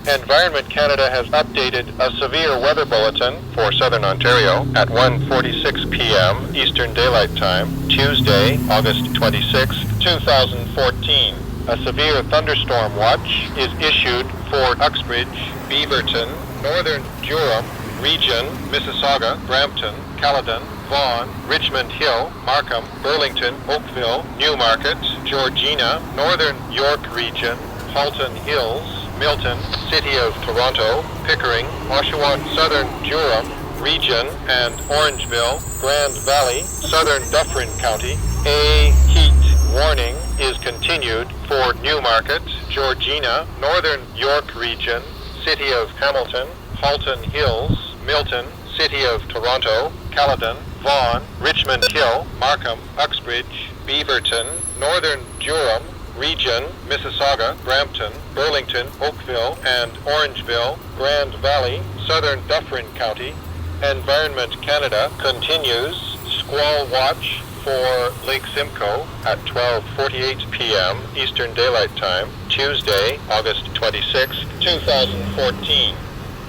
Environment Canada has updated a severe weather bulletin for Southern Ontario at 1:46 p.m. Eastern Daylight Time, Tuesday, August 26, 2014. A severe thunderstorm watch is issued for Uxbridge, Beaverton, Northern Durham Region, Mississauga, Brampton, Caledon, Vaughan, Richmond Hill, Markham, Burlington, Oakville, Newmarket, Georgina, Northern York Region, Halton Hills, Milton, City of Toronto, Pickering, Oshawa, Southern Durham Region, and Orangeville, Grand Valley, Southern Dufferin County. A heat warning is continued for Newmarket, Georgina, Northern York Region, City of Hamilton, Halton Hills, Milton, City of Toronto, Caledon, Vaughan, Richmond Hill, Markham, Uxbridge, Beaverton, Northern Durham Region, Mississauga, Brampton, Burlington, Oakville, and Orangeville, Grand Valley, Southern Dufferin County. Environment Canada continues squall watch for Lake Simcoe at 12:48 p.m. Eastern Daylight Time, Tuesday, August 26, 2014.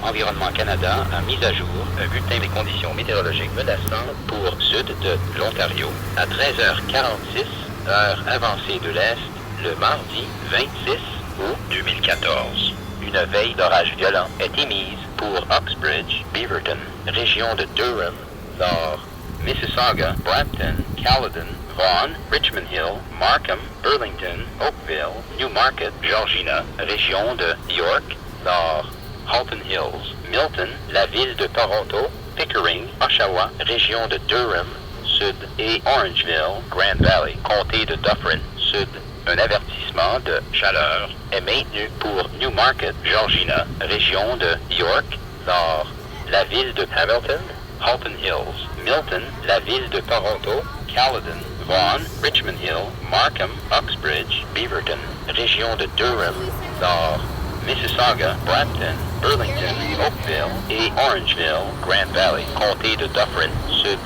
Environnement Canada a mis à jour un bulletin des conditions météorologiques menaçantes pour sud de l'Ontario. À 13h46, heure avancée de l'Est, le mardi 26 août 2014. Une veille d'orage violent est émise pour Uxbridge, Beaverton, région de Durham, Nord, Mississauga, Brampton, Caledon, Vaughan, Richmond Hill, Markham, Burlington, Oakville, Newmarket, Georgina, région de York, Nord, Halton Hills, Milton, la ville de Toronto, Pickering, Oshawa, région de Durham, Sud, et Orangeville, Grand Valley, comté de Dufferin, Sud. Un avertissement de chaleur est maintenu pour Newmarket, Georgina, région de York, Nord, la ville de Hamilton, Halton Hills, Milton, la ville de Toronto, Caledon, Vaughan, Richmond Hill, Markham, Uxbridge, Beaverton, région de Durham, Nord, Mississauga, Brampton, Burlington, Oakville et Orangeville, Grand Valley, comté de Dufferin, Sud.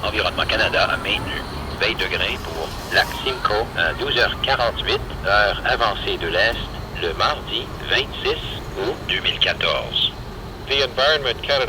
Environnement Canada a maintenu veille de grain pour Lac Simcoe à 12h48, heure avancée de l'Est, le mardi 26 août 2014. The Environment Canada